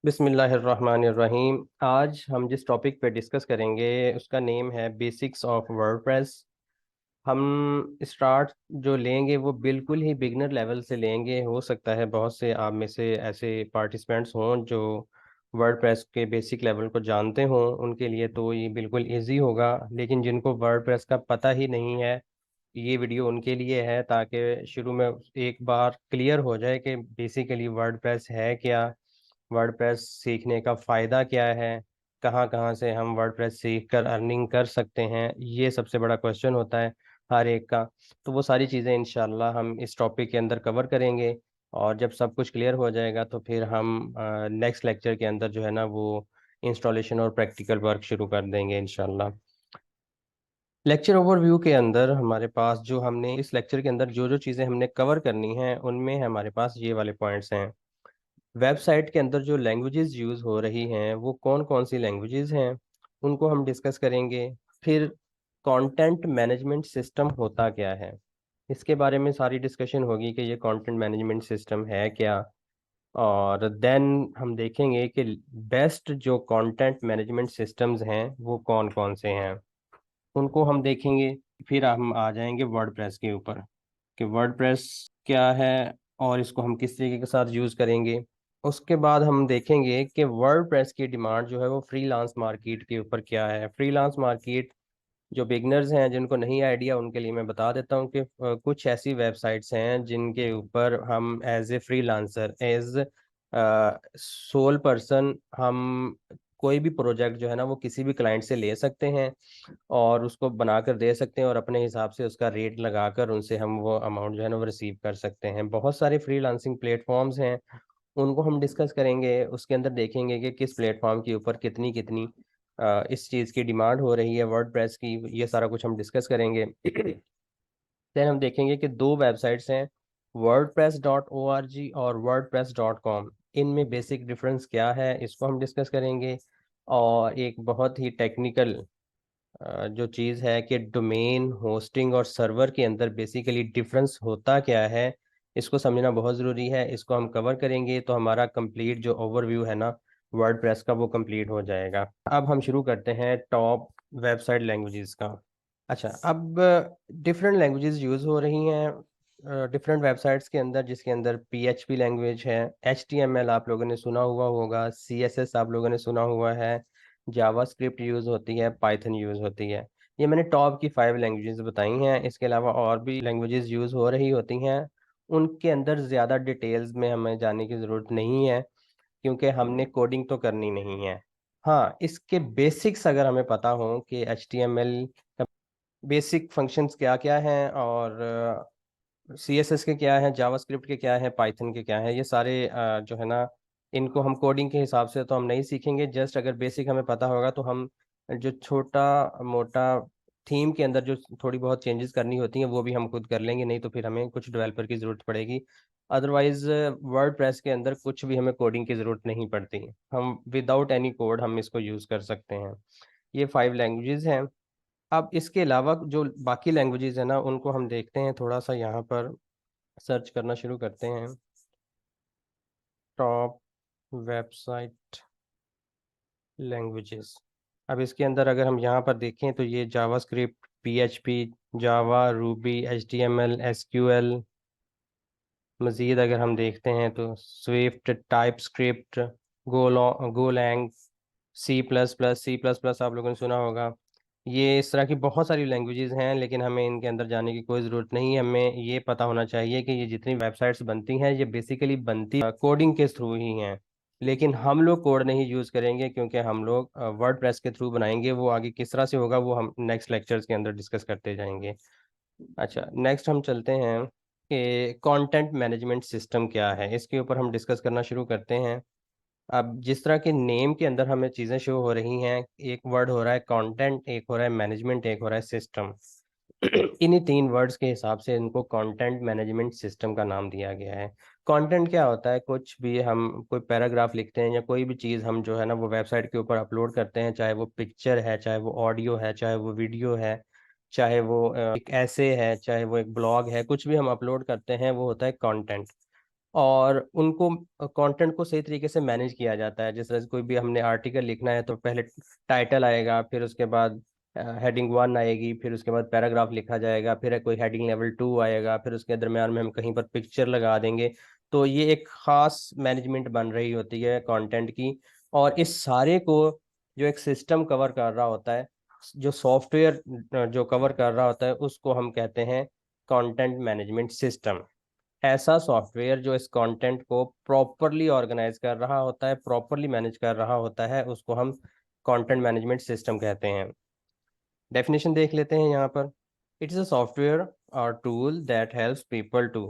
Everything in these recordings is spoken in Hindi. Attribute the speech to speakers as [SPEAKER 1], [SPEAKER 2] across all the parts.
[SPEAKER 1] बिस्मिल्लाहिर्रहमानिर्रहीम। आज हम जिस टॉपिक पे डिस्कस करेंगे उसका नेम है बेसिक्स ऑफ वर्डप्रेस। हम स्टार्ट जो लेंगे वो बिल्कुल ही बिगनर लेवल से लेंगे। हो सकता है बहुत से आप में से ऐसे पार्टिसिपेंट्स हों जो वर्डप्रेस के बेसिक लेवल को जानते हों, उनके लिए तो ये बिल्कुल इजी होगा। लेकिन जिनको वर्डप्रेस का पता ही नहीं है, ये वीडियो उनके लिए है ताकि शुरू में एक बार क्लियर हो जाए कि बेसिकली वर्डप्रेस है क्या, वर्डप्रेस सीखने का फ़ायदा क्या है, कहाँ कहाँ से हम वर्डप्रेस सीख कर अर्निंग कर सकते हैं। ये सबसे बड़ा क्वेश्चन होता है हर एक का। तो वो सारी चीज़ें इंशाल्लाह हम इस टॉपिक के अंदर कवर करेंगे, और जब सब कुछ क्लियर हो जाएगा तो फिर हम नेक्स्ट लेक्चर के अंदर जो है ना वो इंस्टॉलेशन और प्रैक्टिकल वर्क शुरू कर देंगे इंशाल्लाह। लेक्चर ओवरव्यू के अंदर हमारे पास जो हमने इस लेक्चर के अंदर जो जो चीज़ें हमने कवर करनी हैं उनमें हमारे पास ये वाले पॉइंट्स हैं। वेबसाइट के अंदर जो लैंग्वेजेस यूज़ हो रही हैं वो कौन कौन सी लैंग्वेजेस हैं, उनको हम डिस्कस करेंगे। फिर कंटेंट मैनेजमेंट सिस्टम होता क्या है, इसके बारे में सारी डिस्कशन होगी कि ये कंटेंट मैनेजमेंट सिस्टम है क्या। और देन हम देखेंगे कि बेस्ट जो कंटेंट मैनेजमेंट सिस्टम्स हैं वो कौन कौन से हैं, उनको हम देखेंगे। फिर हम आ जाएंगे वर्डप्रेस के ऊपर कि वर्डप्रेस क्या है और इसको हम किस तरीके के साथ यूज़ करेंगे। उसके बाद हम देखेंगे कि वर्डप्रेस की डिमांड जो है वो फ्रीलांस मार्केट के ऊपर क्या है। फ्रीलांस मार्केट जो बिगनर्स हैं, जिनको नहीं आइडिया, उनके लिए मैं बता देता हूँ कि कुछ ऐसी वेबसाइट्स हैं जिनके ऊपर हम as a freelancer, as sole person, हम कोई भी प्रोजेक्ट जो है ना वो किसी भी क्लाइंट से ले सकते हैं और उसको बनाकर दे सकते हैं, और अपने हिसाब से उसका रेट लगाकर उनसे हम वो अमाउंट जो है ना वो रिसीव कर सकते हैं। बहुत सारे फ्रीलांसिंग प्लेटफॉर्म्स हैं, उनको हम डिस्कस करेंगे। उसके अंदर देखेंगे कि किस प्लेटफॉर्म के ऊपर कितनी कितनी इस चीज़ की डिमांड हो रही है वर्डप्रेस की, ये सारा कुछ हम डिस्कस करेंगे। देन हम देखेंगे कि दो वेबसाइट्स हैं, wordpress.org और wordpress.com। इनमें बेसिक डिफरेंस क्या है इसको हम डिस्कस करेंगे। और एक बहुत ही टेक्निकल जो चीज़ है कि डोमेन, होस्टिंग और सर्वर के अंदर बेसिकली डिफरेंस होता क्या है, इसको समझना बहुत ज़रूरी है। इसको हम कवर करेंगे तो हमारा कंप्लीट जो ओवरव्यू है ना वर्डप्रेस का वो कंप्लीट हो जाएगा। अब हम शुरू करते हैं टॉप वेबसाइट लैंग्वेजेस का। अच्छा, अब डिफरेंट लैंग्वेजेस यूज़ हो रही हैं डिफरेंट वेबसाइट्स के अंदर, जिसके अंदर PHP लैंग्वेज है, HTML आप लोगों ने सुना हुआ होगा, CSS आप लोगों ने सुना हुआ है, जावास्क्रिप्ट यूज़ होती है, पाइथन यूज़ होती है। ये मैंने टॉप की 5 लैंग्वेजेस बताई हैं। इसके अलावा और भी लैंग्वेजेस यूज़ हो रही होती हैं, उनके अंदर ज़्यादा डिटेल्स में हमें जाने की ज़रूरत नहीं है क्योंकि हमने कोडिंग तो करनी नहीं है। हाँ, इसके बेसिक्स अगर हमें पता हो कि HTML का बेसिक फंक्शंस क्या क्या हैं, और CSS के क्या है, जावास्क्रिप्ट के क्या है, पाइथन के क्या है, ये सारे जो है ना इनको हम कोडिंग के हिसाब से तो हम नहीं सीखेंगे। जस्ट अगर बेसिक हमें पता होगा तो हम जो छोटा मोटा थीम के अंदर जो थोड़ी बहुत चेंजेस करनी होती हैं वो भी हम खुद कर लेंगे, नहीं तो फिर हमें कुछ डेवलपर की ज़रूरत पड़ेगी। अदरवाइज वर्ड प्रेस के अंदर कुछ भी हमें कोडिंग की ज़रूरत नहीं पड़ती, हम विदाउट एनी कोड हम इसको यूज़ कर सकते हैं। ये 5 लैंग्वेजेस हैं। अब इसके अलावा जो बाकी लैंग्वेजेस है ना उनको हम देखते हैं, थोड़ा सा यहाँ पर सर्च करना शुरू करते हैं। Top website languages. अब इसके अंदर अगर हम यहाँ पर देखें तो ये जावास्क्रिप्ट, PHP, जावा, रूबी, HTML, SQL। मज़ीद अगर हम देखते हैं तो स्विफ्ट, टाइपस्क्रिप्ट, गोलैंग, C++, आप लोगों ने सुना होगा। ये इस तरह की बहुत सारी लैंग्वेजेस हैं, लेकिन हमें इनके अंदर जाने की कोई ज़रूरत नहीं है। हमें ये पता होना चाहिए कि ये जितनी वेबसाइट्स बनती हैं ये बेसिकली बनती कोडिंग के थ्रू ही हैं। लेकिन हम लोग कोड नहीं यूज़ करेंगे क्योंकि हम लोग वर्डप्रेस के थ्रू बनाएंगे। वो आगे किस तरह से होगा वो हम नेक्स्ट लेक्चर्स के अंदर डिस्कस करते जाएंगे। अच्छा, नेक्स्ट हम चलते हैं कि कंटेंट मैनेजमेंट सिस्टम क्या है, इसके ऊपर हम डिस्कस करना शुरू करते हैं। अब जिस तरह के नेम के अंदर हमें चीज़ें शो हो रही हैं, एक वर्ड हो रहा है कंटेंट, एक हो रहा है मैनेजमेंट, एक हो रहा है सिस्टम। इन्हीं 3 वर्ड्स के हिसाब से इनको कंटेंट मैनेजमेंट सिस्टम का नाम दिया गया है। कंटेंट क्या होता है, कुछ भी हम कोई पैराग्राफ लिखते हैं या कोई भी चीज़ हम जो है ना वो वेबसाइट के ऊपर अपलोड करते हैं, चाहे वो पिक्चर है, चाहे वो ऑडियो है, चाहे वो वीडियो है, चाहे वो एक ऐसे है, चाहे वो एक ब्लॉग है, कुछ भी हम अपलोड करते हैं वो होता है कंटेंट। और उनको कंटेंट को सही तरीके से मैनेज किया जाता है। जैसे कोई भी हमने आर्टिकल लिखना है तो पहले टाइटल आएगा, फिर उसके बाद हेडिंग 1 आएगी, फिर उसके बाद पैराग्राफ लिखा जाएगा, फिर कोई हेडिंग लेवल 2 आएगा, फिर उसके दरम्यान में हम कहीं पर पिक्चर लगा देंगे। तो ये एक खास मैनेजमेंट बन रही होती है कंटेंट की। और इस सारे को जो एक सिस्टम कवर कर रहा होता है, जो सॉफ्टवेयर जो कवर कर रहा होता है, उसको हम कहते हैं कंटेंट मैनेजमेंट सिस्टम। ऐसा सॉफ्टवेयर जो इस कंटेंट को प्रॉपरली ऑर्गेनाइज कर रहा होता है, प्रॉपरली मैनेज कर रहा होता है, उसको हम कंटेंट मैनेजमेंट सिस्टम कहते हैं। डेफिनेशन देख लेते हैं यहाँ पर। इट इज़ अ सॉफ्टवेयर और tool that helps people to,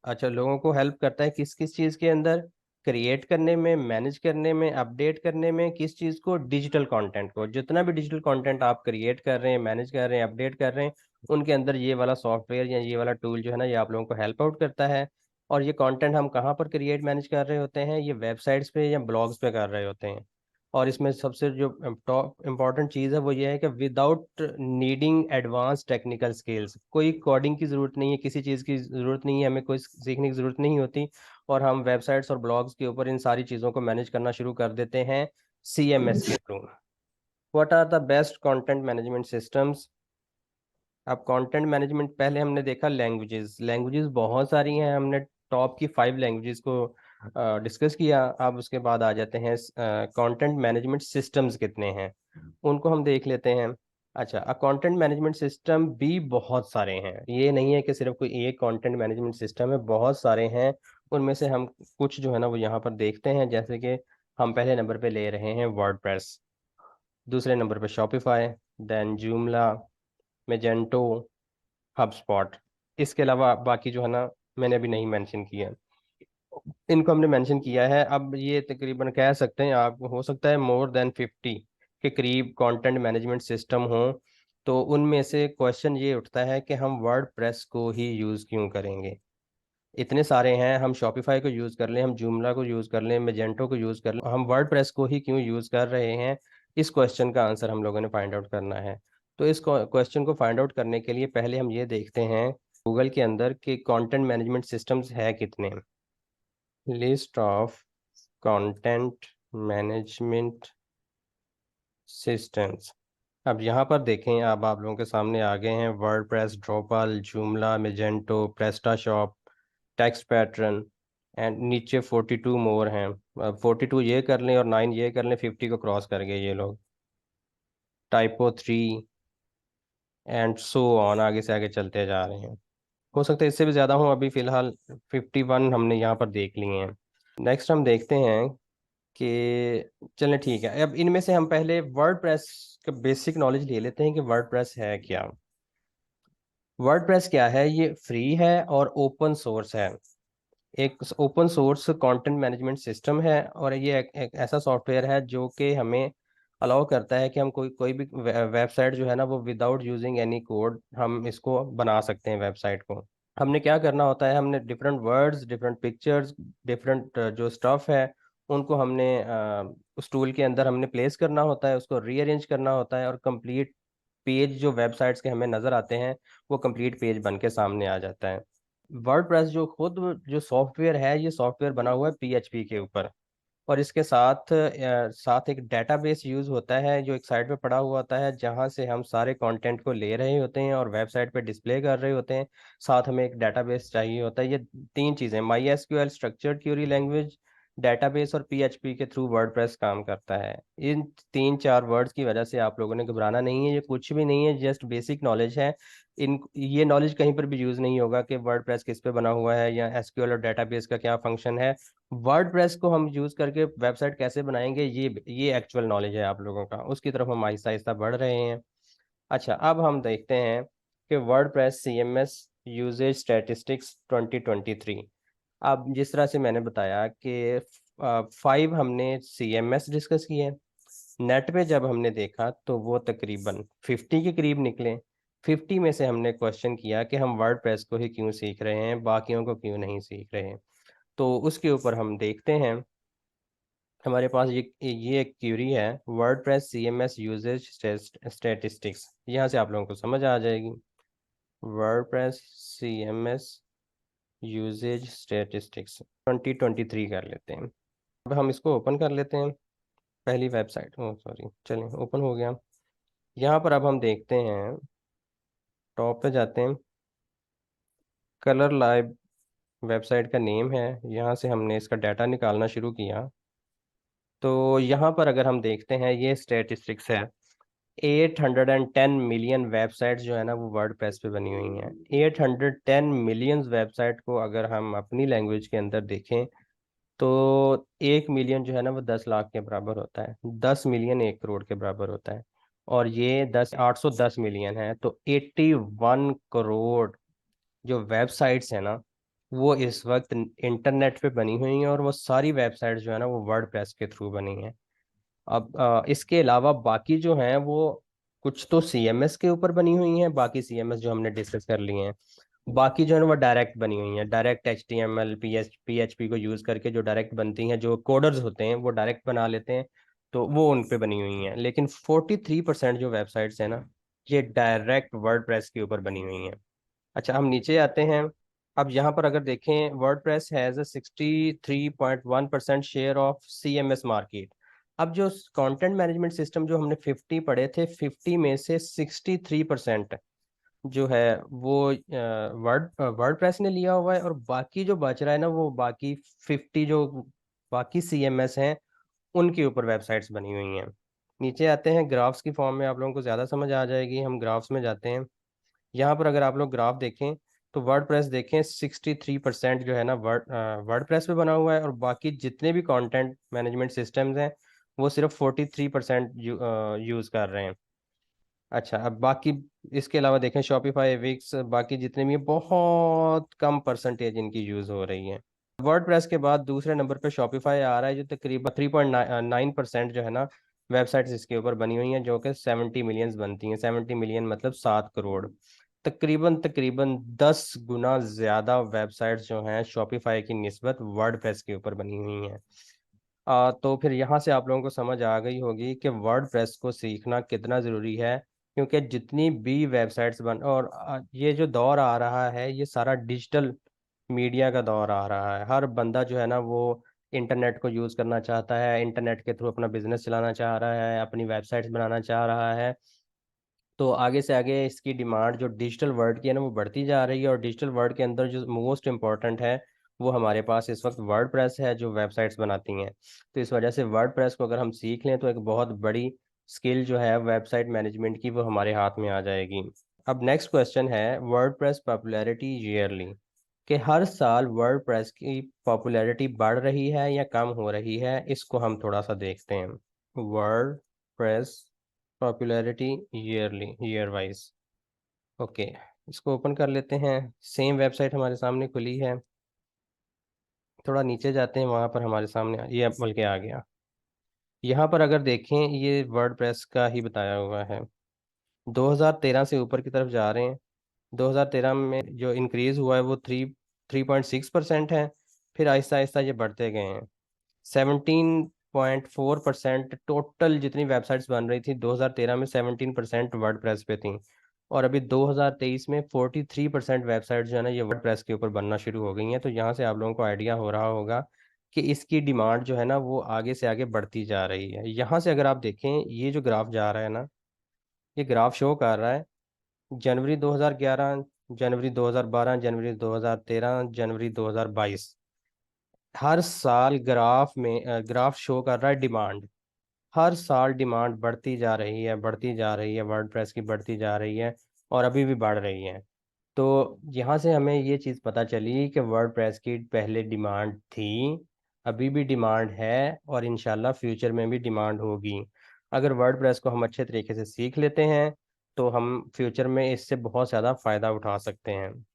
[SPEAKER 1] अच्छा, लोगों को हेल्प करता है किस किस चीज़ के अंदर, क्रिएट करने में, मैनेज करने में, अपडेट करने में, किस चीज़ को, डिजिटल कंटेंट को। जितना भी डिजिटल कंटेंट आप क्रिएट कर रहे हैं, मैनेज कर रहे हैं, अपडेट कर रहे हैं, उनके अंदर ये वाला सॉफ्टवेयर या ये वाला टूल जो है ना, ये आप लोगों को हेल्प आउट करता है। और ये कंटेंट हम कहाँ पर क्रिएट मैनेज कर रहे होते हैं, ये वेबसाइट्स पे या ब्लॉग्स पे कर रहे होते हैं। और इसमें सबसे जो टॉप इम्पॉर्टेंट चीज़ है वो ये है कि without needing advance technical skills, कोई कोडिंग की ज़रूरत नहीं है, किसी चीज़ की ज़रूरत नहीं है, हमें कोई सीखने की ज़रूरत नहीं होती। और हम वेबसाइट्स और ब्लॉग्स के ऊपर इन सारी चीज़ों को मैनेज करना शुरू कर देते हैं CMS के through. What are the best content management systems. अब कंटेंट मैनेजमेंट पहले हमने देखा लैंग्वेजेस, लैंग्वेजेस बहुत सारी हैं, हमने टॉप की 5 लैंग्वेजेस को डिस्कस किया। अब उसके बाद आ जाते हैं कंटेंट मैनेजमेंट सिस्टम्स कितने हैं, उनको हम देख लेते हैं। अच्छा, कंटेंट मैनेजमेंट सिस्टम भी बहुत सारे हैं, ये नहीं है कि सिर्फ कोई एक कंटेंट मैनेजमेंट सिस्टम है, बहुत सारे हैं। उनमें से हम कुछ जो है ना वो यहाँ पर देखते हैं। जैसे कि हम पहले नंबर पे ले रहे हैं वर्डप्रेस, दूसरे नंबर पे Shopify, then Joomla, Magento, HubSpot. इसके अलावा बाकी जो है ना मैंने अभी नहीं मेंशन किया, इनको हमने मेंशन किया है। अब ये तकरीबन कह सकते हैं आप, हो सकता है मोर देन 50 के करीब कंटेंट मैनेजमेंट सिस्टम हो। तो उनमें से क्वेश्चन ये उठता है कि हम वर्ड प्रेस को ही यूज़ क्यों करेंगे। इतने सारे हैं, हम शॉपिफाई को यूज़ कर लें, हम जूमला को यूज़ कर लें, मेजेंटो को यूज़ कर लें, हम वर्ड प्रेस को ही क्यों यूज़ कर रहे हैं। इस क्वेश्चन का आंसर हम लोगों ने फाइंड आउट करना है। तो इस क्वेश्चन को फाइंड आउट करने के लिए पहले हम ये देखते हैं गूगल के अंदर कि कंटेंट मैनेजमेंट सिस्टम्स है कितने। List of content management systems. अब यहाँ पर देखें, अब आप लोगों के सामने आ गए हैं WordPress, Drupal, Joomla, Magento, PrestaShop, text pattern, and नीचे 42 मोर हैं। अब 42 ये कर लें और 9 ये कर लें, 50 को क्रॉस कर गए ये लोग। टाइपो 3 एंड सो ऑन, आगे से आगे चलते जा रहे हैं। हो सकता है इससे भी ज़्यादा हो, अभी फ़िलहाल 51 हमने यहाँ पर देख लिए हैं। नेक्स्ट हम देखते हैं कि, चलें ठीक है, अब इनमें से हम पहले वर्ड प्रेस का बेसिक नॉलेज ले लेते हैं कि वर्ड प्रेस है क्या। वर्ड प्रेस क्या है, ये फ्री है और ओपन सोर्स है। एक open source content management system है, और ये एक ऐसा सॉफ्टवेयर है जो कि हमें अलाउ करता है कि हम कोई कोई भी वेबसाइट जो है ना वो विदाउट यूजिंग एनी कोड हम इसको बना सकते हैं वेबसाइट को। हमने क्या करना होता है, हमने different words, different pictures, different जो स्टफ है, उनको हमने उस टूल के अंदर हमने प्लेस करना होता है, उसको रीअरेंज करना होता है, और कंप्लीट पेज जो वेबसाइट्स के हमें नज़र आते हैं वो कंप्लीट पेज बन के सामने आ जाता है। वर्डप्रेस जो खुद जो सॉफ्टवेयर है, ये सॉफ्टवेयर बना हुआ है PHP के ऊपर। और इसके साथ साथ एक डेटाबेस यूज़ होता है जो एक साइड पे पड़ा हुआ होता है, जहाँ से हम सारे कंटेंट को ले रहे होते हैं और वेबसाइट पे डिस्प्ले कर रहे होते हैं। साथ हमें एक डेटाबेस चाहिए होता है। ये 3 चीज़ें, MySQL structured query language, database और PHP के थ्रू वर्डप्रेस काम करता है। इन 3-4 वर्ड्स की वजह से आप लोगों ने घबराना नहीं है, ये कुछ भी नहीं है, जस्ट बेसिक नॉलेज है। इन ये नॉलेज कहीं पर भी यूज़ नहीं होगा कि वर्डप्रेस किस पे बना हुआ है या SQL और डेटाबेस का क्या फंक्शन है। वर्डप्रेस को हम यूज करके वेबसाइट कैसे बनाएंगे, ये एक्चुअल नॉलेज है आप लोगों का, उसकी तरफ हम आहिस्ता आहिस्ता बढ़ रहे हैं। अच्छा, अब हम देखते हैं कि वर्डप्रेस CMS यूजेज स्टैटिस्टिक्स 2023। अब जिस तरह से मैंने बताया कि 5 हमने CMS डिस्कस किए, नेट पे जब हमने देखा तो वो तकरीबन 50 के करीब निकले। 50 में से हमने क्वेश्चन किया कि हम वर्डप्रेस को ही क्यों सीख रहे हैं, बाकियों को क्यों नहीं सीख रहे हैं। तो उसके ऊपर हम देखते हैं, हमारे पास ये एक क्यूरी है, वर्डप्रेस CMS यूजेज स्टैटिस्टिक्स। यहाँ से आप लोगों को समझ आ जाएगी। वर्डप्रेस CMS यूजेज स्टेटिस्टिक्स 2023 कर लेते हैं। अब हम इसको ओपन कर लेते हैं, पहली वेबसाइट, ओ सॉरी, चलें ओपन हो गया। यहाँ पर अब हम देखते हैं, टॉप पे जाते हैं, कलर लाइव वेबसाइट का नेम है। यहाँ से हमने इसका डाटा निकालना शुरू किया। तो यहाँ पर अगर हम देखते हैं, ये स्टेटिस्टिक्स है, 810 मिलियन वेबसाइट्स जो है ना वो वर्ड प्रेस पे बनी हुई हैं। 810 मिलियन वेबसाइट को अगर हम अपनी लैंग्वेज के अंदर देखें तो 1 मिलियन जो है ना वो 10 लाख के बराबर होता है, 10 मिलियन 1 करोड़ के बराबर होता है। और ये 810 मिलियन है, तो 81 करोड़ जो वेबसाइट्स है ना वो इस वक्त इंटरनेट पे बनी हुई हैं, और वो सारी वेबसाइट्स जो है ना वो वर्ड प्रेस के थ्रू बनी हैं। अब इसके अलावा बाकी जो हैं वो कुछ तो सीएमएस के ऊपर बनी हुई हैं, बाकी सीएमएस जो हमने डिस्कस कर लिए हैं। बाकी जो है ना वो डायरेक्ट बनी हुई हैं, डायरेक्ट एचटीएमएल पीएचपी को यूज करके जो डायरेक्ट बनती हैं, जो कोडर्स होते हैं वो डायरेक्ट बना लेते हैं, तो वो उन पे बनी हुई हैं। लेकिन 43% जो वेबसाइट्स हैं ना ये डायरेक्ट वर्डप्रेस के ऊपर बनी हुई हैं। अच्छा, हम नीचे आते हैं। अब यहाँ पर अगर देखें, WordPress has a 63.1% share of CMS market. अब जो कंटेंट मैनेजमेंट सिस्टम जो हमने 50 पढ़े थे, 50 में से 63% जो है वो वर्डप्रेस ने लिया हुआ है, और बाकी जो बच रहा है ना वो बाकी 50 जो बाकी सीएमएस हैं उनके ऊपर वेबसाइट्स बनी हुई हैं। नीचे आते हैं, ग्राफ्स की फॉर्म में आप लोगों को ज़्यादा समझ आ जाएगी। हम ग्राफ्स में जाते हैं। यहाँ पर अगर आप लोग ग्राफ देखें तो वर्डप्रेस देखें, 63% जो है ना वर्डप्रेस पे बना हुआ है, और बाकी जितने भी कंटेंट मैनेजमेंट सिस्टम्स हैं वो सिर्फ 43% यूज़ कर रहे हैं। अच्छा, अब बाकी इसके अलावा देखें, शॉपिफाई, विक्स, बाकी जितने भी हैं, बहुत कम परसेंटेज इनकी यूज़ हो रही है। वर्डप्रेस के बाद दूसरे नंबर पे शॉपिफाई आ रहा है, जो तकरीबन 3.9% जो है ना वेबसाइट्स इसके ऊपर बनी हुई हैं, जो कि 70 मिलियंस बनती हैं। 70 मिलियन मतलब 7 करोड़। तकरीबन तकरीबन 10 गुना ज़्यादा वेबसाइट्स जो हैं शॉपिफाई की निस्बत वर्डप्रेस के ऊपर बनी हुई हैं। तो फिर यहाँ से आप लोगों को समझ आ गई होगी कि वर्डप्रेस को सीखना कितना ज़रूरी है, क्योंकि जितनी भी वेबसाइट्स बन, और ये जो दौर आ रहा है ये सारा डिजिटल मीडिया का दौर आ रहा है। हर बंदा जो है ना वो इंटरनेट को यूज़ करना चाहता है, इंटरनेट के थ्रू अपना बिजनेस चलाना चाह रहा है, अपनी वेबसाइट्स बनाना चाह रहा है। तो आगे से आगे इसकी डिमांड जो डिजिटल वर्ल्ड की है ना वो बढ़ती जा रही है, और डिजिटल वर्ल्ड के अंदर जो मोस्ट इम्पॉर्टेंट है वो हमारे पास इस वक्त वर्ड प्रेस है, जो वेबसाइट्स बनाती हैं। तो इस वजह से वर्ड प्रेस को अगर हम सीख लें तो एक बहुत बड़ी स्किल जो है वेबसाइट मैनेजमेंट की वो हमारे हाथ में आ जाएगी। अब नेक्स्ट क्वेश्चन है, वर्ड प्रेस पॉपुलैरिटी ईयरली, कि हर साल वर्ड प्रेस की पॉपुलैरिटी बढ़ रही है या कम हो रही है, इसको हम थोड़ा सा देखते हैं। Word press popularity yearly, year wise. Okay, इसको ओपन कर लेते हैं। सेम वेबसाइट हमारे सामने खुली है। थोड़ा नीचे जाते हैं, वहाँ पर हमारे सामने ये बल्कि आ गया। यहाँ पर अगर देखें, ये वर्डप्रेस का ही बताया हुआ है। 2013 से ऊपर की तरफ जा रहे हैं। 2013 में जो इंक्रीज हुआ है वो 3.6% है। फिर आहिस्ता आहिस्ता ये बढ़ते गए हैं। 17.4% टोटल जितनी वेबसाइट्स बन रही थी 2013 में, 17% वर्डप्रेस पे थी। और अभी 2023 में 43% वेबसाइट जो है ना ये वर्डप्रेस के ऊपर बनना शुरू हो गई हैं। तो यहाँ से आप लोगों को आइडिया हो रहा होगा कि इसकी डिमांड जो है ना वो आगे से आगे बढ़ती जा रही है। यहाँ से अगर आप देखें, ये जो ग्राफ जा रहा है ना, ये ग्राफ शो कर रहा है जनवरी 2011, जनवरी 2012, जनवरी 2013, जनवरी 2022। हर साल ग्राफ में ग्राफ शो कर रहा है डिमांड। हर साल डिमांड बढ़ती जा रही है, बढ़ती जा रही है, वर्डप्रेस की बढ़ती जा रही है, और अभी भी बढ़ रही है। तो यहाँ से हमें ये चीज़ पता चली कि वर्डप्रेस की पहले डिमांड थी, अभी भी डिमांड है, और इंशाल्लाह फ्यूचर में भी डिमांड होगी। अगर वर्डप्रेस को हम अच्छे तरीके से सीख लेते हैं तो हम फ्यूचर में इससे बहुत ज़्यादा फ़ायदा उठा सकते हैं।